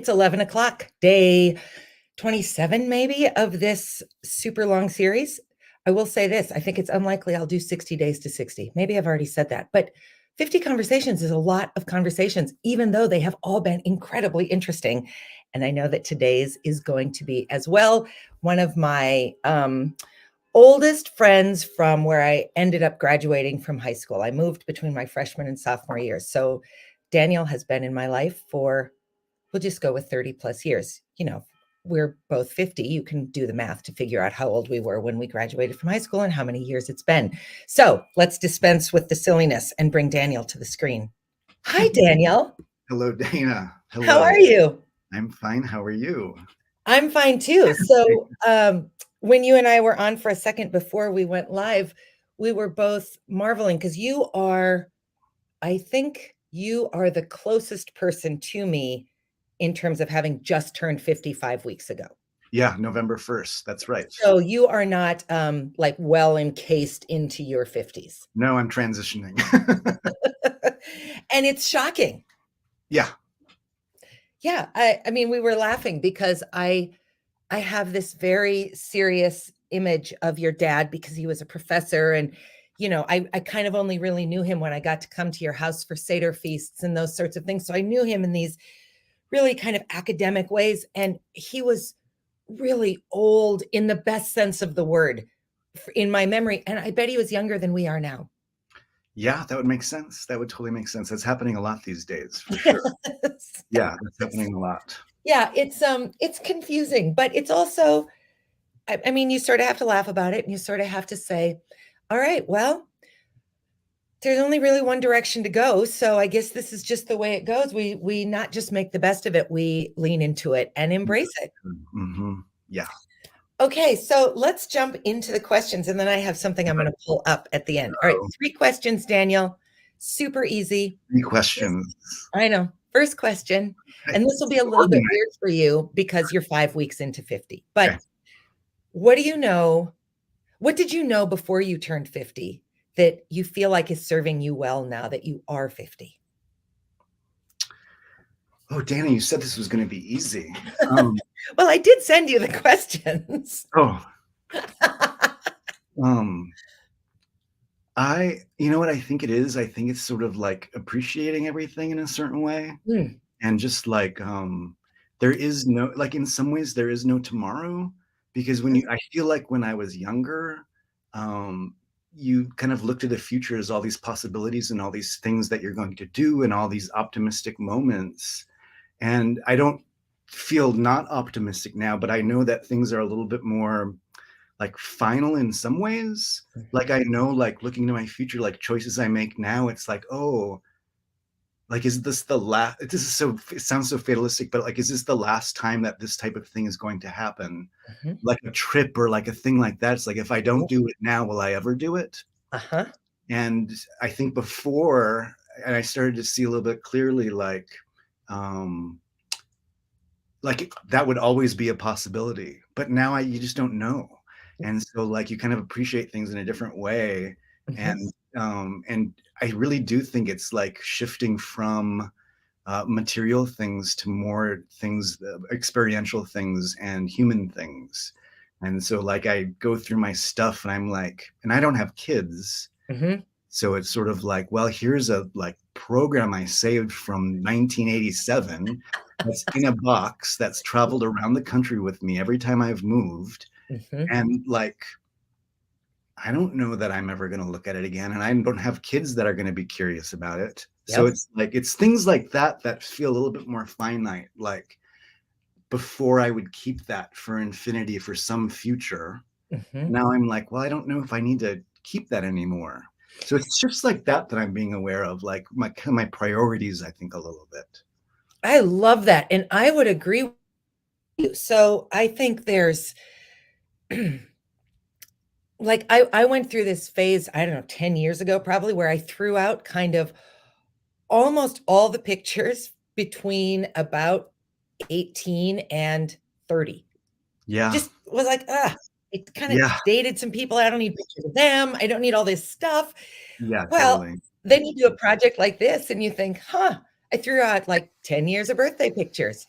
It's 11 o'clock, day 27 maybe of this super long series. I will say this, I think it's unlikely I'll do 60 days to 60. Maybe I've already said that, but 50 conversations is a lot of conversations, even though they have all been incredibly interesting. And I know that today's is going to be as well. One of my oldest friends from where I ended up graduating from high school. I moved between my freshman and sophomore years. So Daniel has been in my life for, we'll just go with 30 plus years. You know, we're both 50. You can do the math to figure out how old we were when we graduated from high school and how many years it's been. So let's dispense with the silliness and bring Daniel to the screen. Hi, Daniel. Hello, Dana. Hello. How are you? I'm fine. How are you? I'm fine too. So when you and I were on for a second before we went live, we were both marveling because you are, I think you are the closest person to me in terms of having just turned 55 weeks ago. Yeah, November 1st. That's right. So you are not like well encased into your 50s. No, I'm transitioning. And it's shocking. Yeah. Yeah. I mean, we were laughing because I have this very serious image of your dad because he was a professor. And, you know, I kind of only really knew him when I got to come to your house for Seder feasts and those sorts of things. So I knew him in these really kind of academic ways. And he was really old in the best sense of the word in my memory. And I bet he was younger than we are now. Yeah, that would make sense. That would totally make sense. That's happening a lot these days, for sure. Yeah, that's happening a lot. Yeah, it's confusing, but it's also, I mean, you sort of have to laugh about it and you sort of have to say, all right, well, there's only really one direction to go. So I guess this is just the way it goes. We not just make the best of it, we lean into it and embrace it. Mm-hmm. Yeah. Okay, so let's jump into the questions. And then I have something I'm going to pull up at the end. All right, 3 questions, Daniel. Super easy. 3 questions. I know. First question. And this will be a little bit weird for you because you're 5 weeks into 50. But okay. What do you know? What did you know before you turned 50 that you feel like is serving you well now that you are 50? Oh, Dana, you said this was going to be easy. Well, I did send you the questions. Oh. You know what I think it is? I think it's sort of like appreciating everything in a certain way. And just like, there is no, like in some ways there is no tomorrow, because I feel like when I was younger, you kind of looked at the future as all these possibilities and all these things that you're going to do and all these optimistic moments. And I don't feel not optimistic now, but I know that things are a little bit more like final in some ways. Like I know, like looking to my future, like choices I make now, it's like, oh, like, is this the last, it sounds so fatalistic, but like, is this the last time that this type of thing is going to happen? Like a trip or like a thing like that. It's like, if I don't do it now, will I ever do it? And I think before, and I started to see a little bit clearly, like that would always be a possibility, but now you just don't know. And so like, you kind of appreciate things in a different way. And I really do think it's like shifting from material things to more things, experiential things and human things. And so like, I go through my stuff and I'm like, and I don't have kids. So it's sort of like, well, here's a like program I saved from 1987 that's in a box that's traveled around the country with me every time I've moved. And like, I don't know that I'm ever going to look at it again. And I don't have kids that are going to be curious about it. So it's like, it's things like that that feel a little bit more finite. Like before I would keep that for infinity for some future. Now I'm like, well, I don't know if I need to keep that anymore. So it's just like that I'm being aware of, like my priorities, I think, a little bit. I love that. And I would agree with you. So I think there's like, I went through this phase, I don't know, 10 years ago, probably, where I threw out kind of almost all the pictures between about 18 and 30. Yeah. Just was like, it kind of dated some people. I don't need pictures of them. I don't need all this stuff. Yeah. Well, totally. Then you do a project like this and you think, I threw out like 10 years of birthday pictures.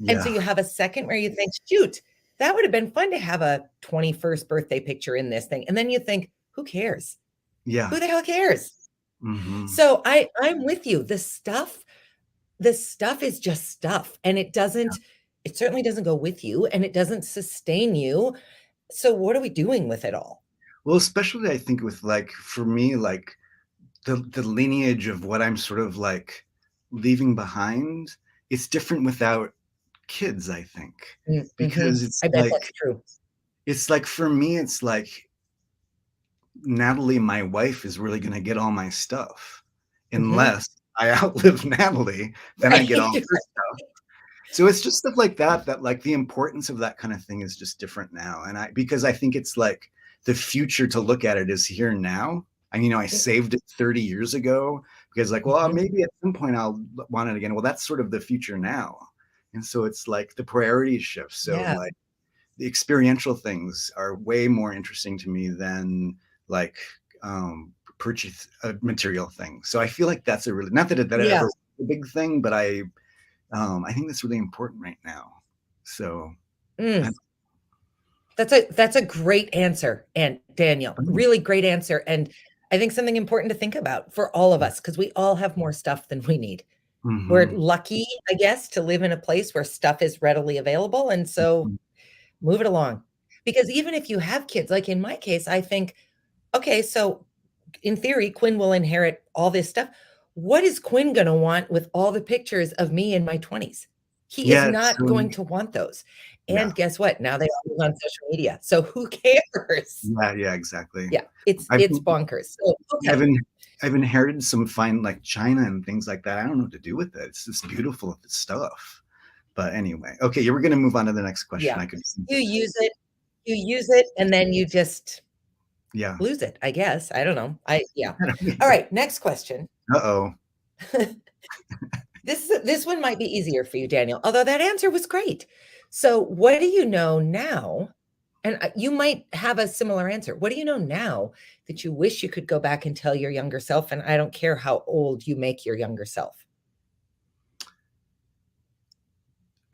And so Yeah. you have a second where you think, shoot, that would have been fun to have a 21st birthday picture in this thing. And then you think, who cares? Yeah. Who the hell cares? Hmm. So I'm with you. The stuff is just stuff. And it certainly doesn't go with you and it doesn't sustain you. So what are we doing with it all? Well, especially I think with like for me, like the lineage of what I'm sort of like leaving behind, it's different without kids, I think. Mm-hmm. Because I bet that's true. it's like for me, it's like Natalie, my wife, is really gonna get all my stuff. Mm-hmm. Unless I outlive Natalie, then I Right. get all her stuff. So it's just stuff like that, that like the importance of that kind of thing is just different now. And because I think it's like the future to look at it is here now. And I saved it 30 years ago because like, well, Mhm. maybe at some point I'll want it again. Well, that's sort of the future now. And so it's like the priorities shift. So Yeah. like the experiential things are way more interesting to me than like purchase material things. So I feel like that's a really, not that that Yeah. ever was a big thing, but I think that's really important right now. So I, Mm. That's a great answer, and Daniel, really great answer. And I think something important to think about for all of us, because we all have more stuff than we need. We're mm-hmm. lucky, I guess, to live in a place where stuff is readily available. And so move it along. Because even if you have kids, like in my case, I think, okay, so in theory, Quinn will inherit all this stuff. What is Quinn going to want with all the pictures of me in my 20s? He is Yeah, it's not going to want those. yeah, And guess what? Now they all live on social media. So who cares? yeah, exactly. Yeah, it's I've it's bonkers. So I've okay. in, I've inherited some fine like china and things like that. I don't know what to do with it. It's just beautiful stuff. But anyway, okay, yeah, we're gonna move on to the next question. Yeah. I could, You use it, and then you just yeah. lose it, I guess. I don't know. Yeah. All right, next question. Uh-oh. This one might be easier for you, Daniel, although that answer was great. So, what do you know now? And you might have a similar answer. What do you know now that you wish you could go back and tell your younger self? And I don't care how old you make your younger self.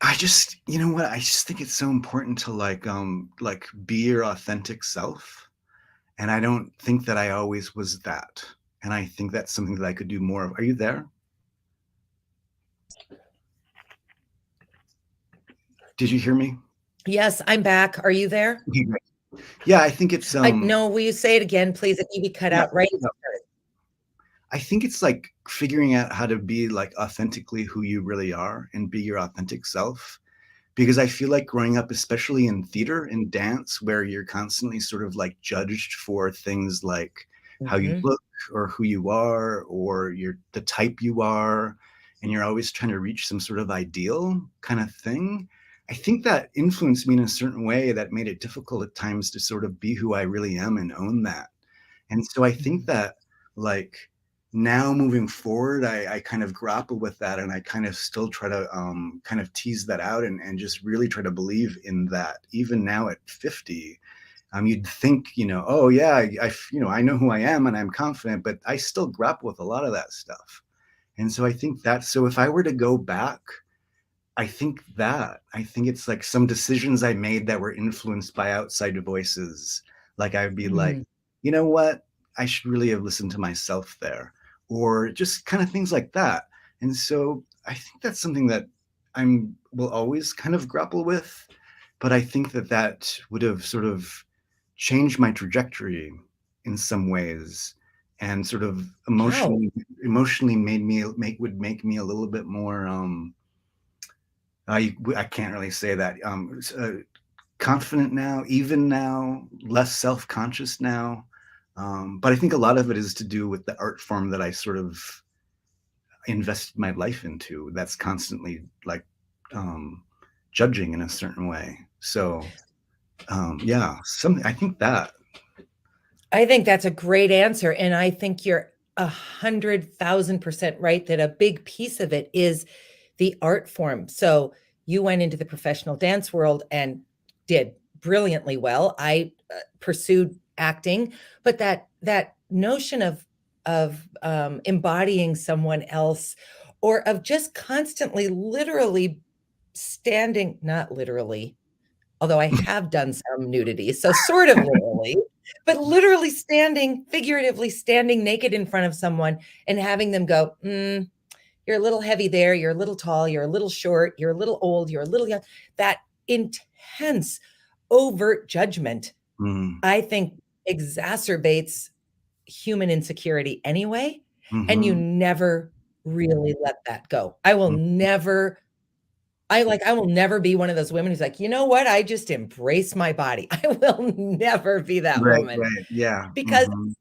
I just, you know what? I just think it's so important to like be your authentic self. And I don't think that I always was that. And I think that's something that I could do more of. Are you there? Did you hear me? Yes, I'm back. Are you there? Okay, great. Yeah, I think it's No, will you say it again, please? If you be cut yeah, out right. I think it's like figuring out how to be like authentically who you really are and be your authentic self. Because I feel like growing up, especially in theater and dance, where you're constantly sort of like judged for things like how you Mhm. look or who you are or the type you are, and you're always trying to reach some sort of ideal kind of thing. I think that influenced me in a certain way that made it difficult at times to sort of be who I really am and own that. And so I think Mhm. that like now moving forward, I kind of grapple with that and I kind of still try to kind of tease that out and just really try to believe in that. Even now at 50, you'd think, oh yeah, I know who I am and I'm confident, but I still grapple with a lot of that stuff. And so I think that, so if I were to go back, I think it's like some decisions I made that were influenced by outside voices. Like I'd be like, Mm. you know what? I should really have listened to myself there, or just kind of things like that. And so I think that's something that will always kind of grapple with. But I think that would have sort of changed my trajectory in some ways, and sort of How? emotionally would make me a little bit more I can't really say that. Confident now, even now, less self-conscious now. But I think a lot of it is to do with the art form that I sort of invest my life into. That's constantly like judging in a certain way. So yeah, something. I think that. I think that's a great answer. And I think you're 100,000% right that a big piece of it is the art form. So you went into the professional dance world and did brilliantly well. I pursued acting, but that notion of embodying someone else or of just constantly literally standing, not literally, although I have done some nudity, so sort of literally, but literally standing, figuratively standing naked in front of someone and having them go, you're a little heavy there, you're a little tall, you're a little short, you're a little old, you're a little young. That intense, overt judgment, Mm. I think, exacerbates human insecurity anyway, and you Mhm. never really let that go. I will Mm. never be one of those women who's like, "You know what? I just embrace my body." I will never be that Right, woman right, yeah, because mhm,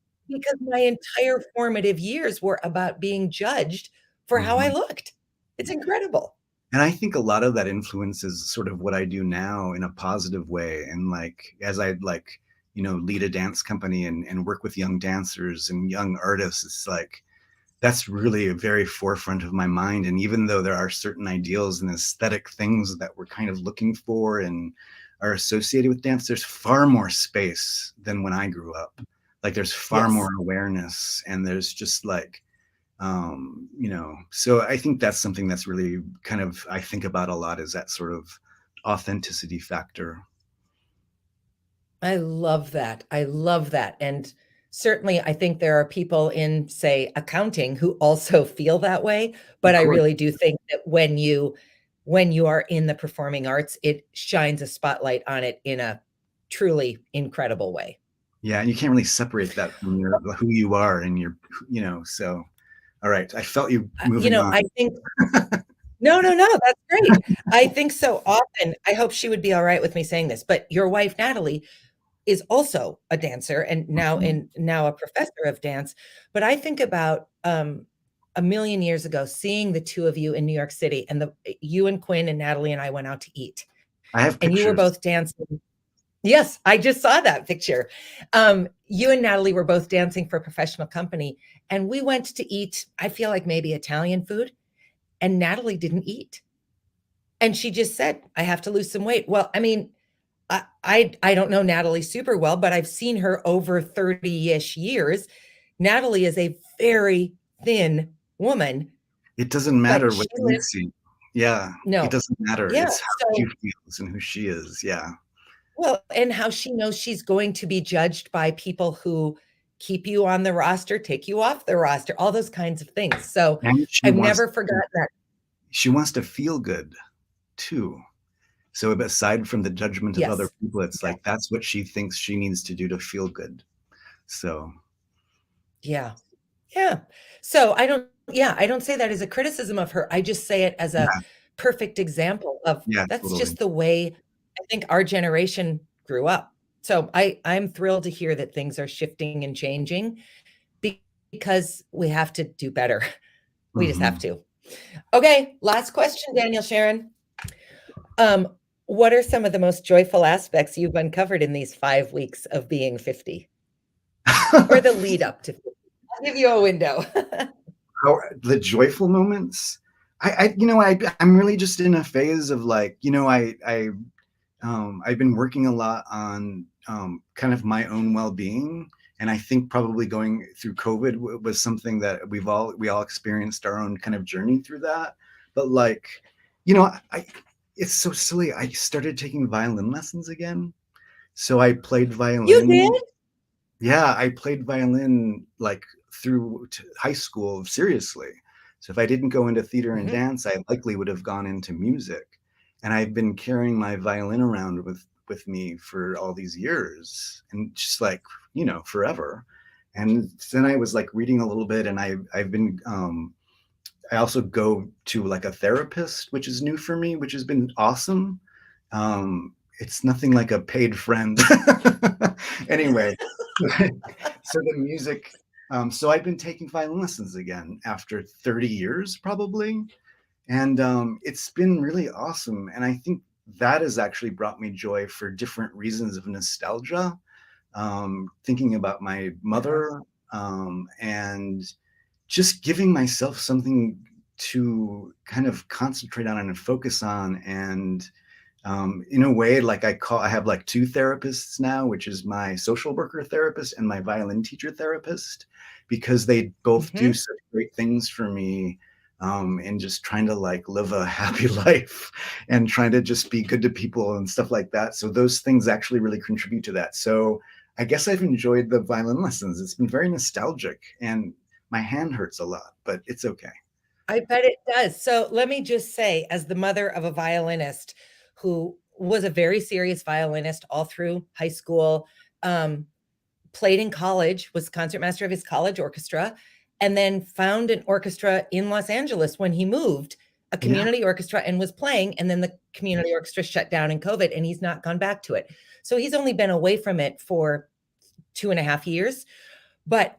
my entire formative years were about being judged for how I mhm. looked. It's incredible. And I think a lot of that influences sort of what I do now in a positive way, and, like, as I, like, lead a dance company and work with young dancers and young artists, it's like, that's really a very forefront of my mind, and even though there are certain ideals and aesthetic things that we're kind of looking for and are associated with dance, there's far more space than when I grew up. Like, there's far more Yes. awareness, and there's just, like, so I think that's something that's really kind of I think about a lot, is that sort of authenticity factor. I love that. I love that, and certainly, I think there are people in, say, accounting who also feel that way, Of but I course. really do think that when you are in the performing arts, it shines a spotlight on it in a truly incredible way. Yeah, and you can't really separate that from your who you are and so all right. I felt you moving on. I think no, no, no, that's great. I think so often I hope she would be alright with me saying this, but your wife, Natalie, is also a dancer and Mhm. now a professor of dance, but I think about, a million years ago, seeing the 2 of you in New York City and you and Quinn and Natalie and I went out to eat, I have and you were pictures. both dancing. Yes, I just saw that picture. You and Natalie were both dancing for a professional company, and we went to eat, I feel like maybe Italian food, and Natalie didn't eat. And she just said, "I have to lose some weight." Well, I mean, I don't know Natalie super well, but I've seen her over 30-ish years. Natalie is a very thin woman, It doesn't but matter she what you lives see. Yeah, it no. doesn't matter. Yeah, It's how she so feels and who she is. Yeah. well, and how she knows she's going to be judged by people who keep you on the roster, take you off the roster, all those kinds of things. So, And I've never forgotten that. she wants to feel good too. So aside from the judgment of other Yes. people, it's Yeah. like that's what she thinks she needs to do to feel good. So, Yeah. Yeah. So I don't say that as a criticism of her. I just say it as a yeah, perfect example of yeah, that's totally. just the way I think our generation grew up. So I'm thrilled to hear that things are shifting and changing because we have to do better. We just have Mhm. to. Okay, last question, Daniel Sharon. Um, what are some of the most joyful aspects you've uncovered in these 5 weeks of being 50 or the lead up to 50? I'll give you a window. How the joyful moments? I'm really just in a phase of like, I've been working a lot on kind of my own well-being, and I think probably going through COVID was something that we all experienced our own kind of journey through that. But like, I it's so silly. I started taking violin lessons again. So I played You did? violin. Yeah, I played violin like through high school seriously. So if I didn't go into theater and Mhm. dance, I likely would have gone into music. And I've been carrying my violin around with me for all these years, and just like, forever. And then I was like reading a little bit, and I've been I also go to like a therapist, which is new for me, which has been awesome. It's nothing like a paid friend. Anyway, so the music. So I've been taking violin lessons again after 30 years, probably, and it's been really awesome. And I think that has actually brought me joy for different reasons of nostalgia. Thinking about my Uh-huh. mother, and just giving myself something to kind of concentrate on and focus on. And in a way, like I have like two therapists now, which is my social worker therapist and my violin teacher therapist, because they both do Mhm. such great things for me. and just trying to like live a happy life and trying to just be good to people and stuff like that. So those things actually really contribute to that. So I guess I've enjoyed the violin lessons. It's been very nostalgic, and my hand hurts a lot, but it's okay. I bet it does. So let me just say, as the mother of a violinist who was a very serious violinist all through high school, um, played in college, was concertmaster of his college orchestra, and then found an orchestra in Los Angeles when he moved, a Yeah. community orchestra, and was playing. And then the community orchestra shut down in COVID, and he's not gone back to it. So he's only been away from it for 2.5 years. But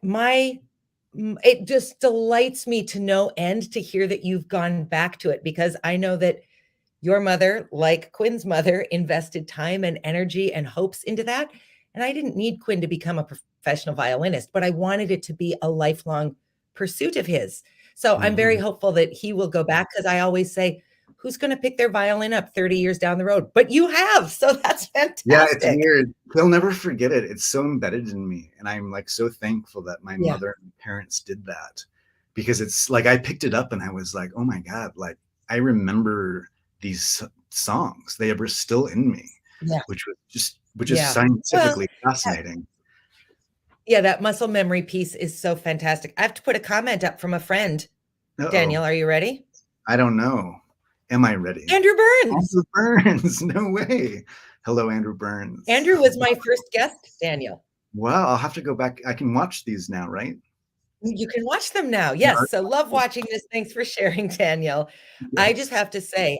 it just delights me to no end to hear that you've gone back to it, because I know that your mother, like Quinn's mother, invested time and energy and hopes into that. And I didn't need Quinn to become a professional violinist, but I wanted it to be a lifelong pursuit of his. So I'm very Mhm. hopeful that he will go back, because I always say, who's going to pick their violin up 30 years down the road? But you have. So that's Yeah, it's fantastic. weird. He'll never forget it. It's so embedded in me. And I'm like so thankful that my Yeah. mother and parents did that, because it's like I picked it up and I was like, oh my God, like I remember these songs. They are still in me, Yeah. which is Yeah. Well, scientifically fascinating. yeah, that muscle memory piece is so fantastic. I have to put a comment up from a friend. Uh-oh. Daniel, are you ready? I don't know. Am I ready? Andrew Burns. Andrew Burns. No way. Hello, Andrew Burns. Andrew was my first guest, Daniel. Wow, I'll have to go back. I can watch these now, right? You can watch them now. Yeah. Yes. So love watching this. Thanks for sharing, Daniel. I just Yes. have to say,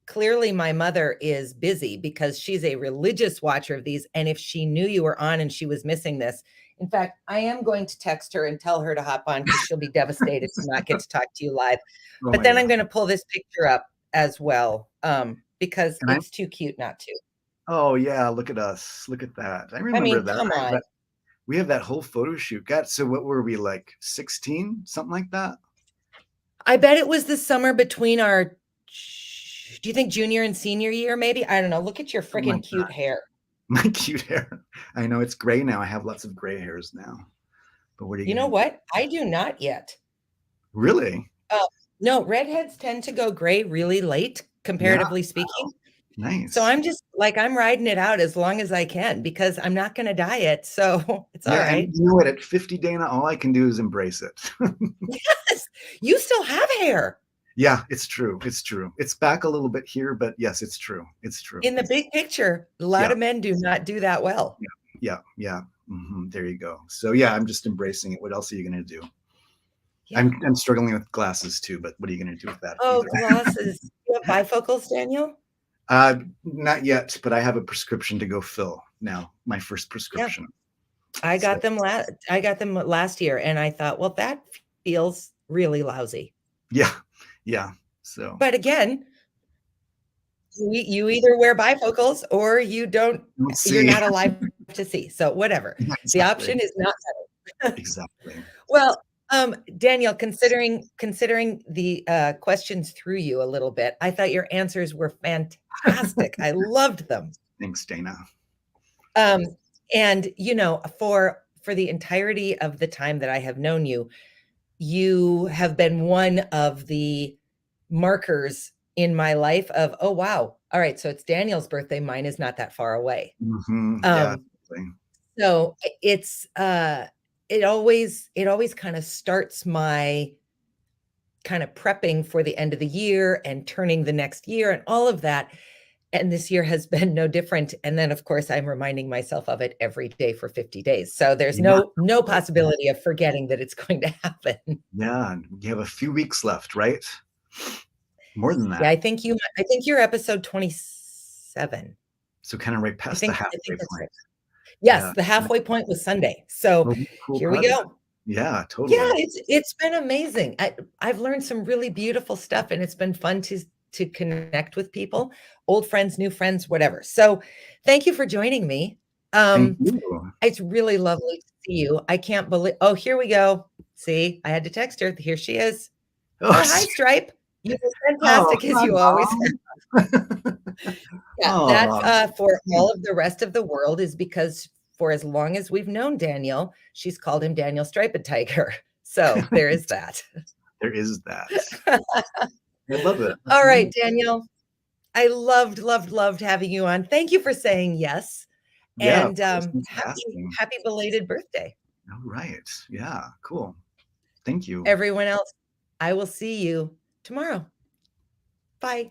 clearly my mother is busy, because she's a religious watcher of these. And if she knew you were on and she was missing this, in fact, I am going to text her and tell her to hop on, because she'll be devastated to not get to talk to you live. Oh But my then I'm God. going to pull this picture up as well, because Can I? it's too cute not to. Oh yeah, look at us. Look at that. I I remember mean, that. come on. We have that whole photo shoot. God, so what were we, like 16? Something like that? I bet it was the summer between our, do you think junior and senior year, maybe? I don't know. Look at your Oh my freaking cute God. hair. My cute hair. I know it's gray now. I have lots of gray hairs now. But what are you You know gonna do? what? I do not yet. Really? Uh, no, redheads tend to go gray really late, Yeah. comparatively speaking. So Nice. I'm just like, I'm riding it out as long as I can, because I'm not going to diet. So it's all Yeah, and right. you know what? At 50, Dana, all I can do is embrace it. Yes, you still have hair. Yeah, it's true. It's true. It's back a little bit here, but yes, it's true. It's true. In the big picture, a lot Yeah, of men do not do that well. yeah, yeah, yeah. There you go. So yeah, I'm just embracing it. What else are you gonna do? Yeah. I'm struggling with glasses too, but what are you gonna do with that Oh, either? glasses. You have bifocals, Daniel? Not yet, but I have a prescription to go fill now. My first Yeah. prescription. I So got them last year, and I thought, well, that feels really lousy. yeah, yeah. So But again, you either wear bifocals or you don't, let's you're see. not alive to see. So whatever. Yeah, The exactly. option is not. Exactly. Well, Daniel, considering the questions through you a little bit, I thought your answers were fantastic. I loved them. Thanks, Dana. Um, and for the entirety of the time that I have known you, you have been one of the markers in my life of, oh wow, all right, so it's Daniel's birthday. Mine is not that far away. Yeah. Um, so it always kind of starts my kind of prepping for the end of the year and turning the next year and all of that. And this year has been no different. And then of course I'm reminding myself of it every day for 50 days. So there's Yeah. no possibility of forgetting that it's going to happen. Yeah, you have a few weeks left, right? More than Yeah, that. I think you're episode 27. So kind of right I past the think halfway that's point. right. Yes, Yeah. the halfway point was Sunday. So Well, cool here we project. go. Yeah, Yeah, totally. it's been amazing. I've learned some really beautiful stuff, and it's been fun to connect with people, old friends, new friends, whatever. So thank you for joining me. Thank Um, you. it's really lovely to see you. I can't believe, oh, here we go. See, I had to text her. Here she is. Oh, Oh, hi, Stripe. You were oh, fantastic as hi, you always have. Mom. Yeah, that Oh, for all of the rest of the world is because for as long as we've known Daniel, she's called him Daniel Striped Tiger. So there is that. there is that. I love it. That's All right, nice. Daniel. I loved having you on. Thank you for saying yes. Yeah, of And course. Thanks for happy, asking. happy belated birthday. All right. Yeah, cool. Thank you. Everyone else, I will see you tomorrow. Bye.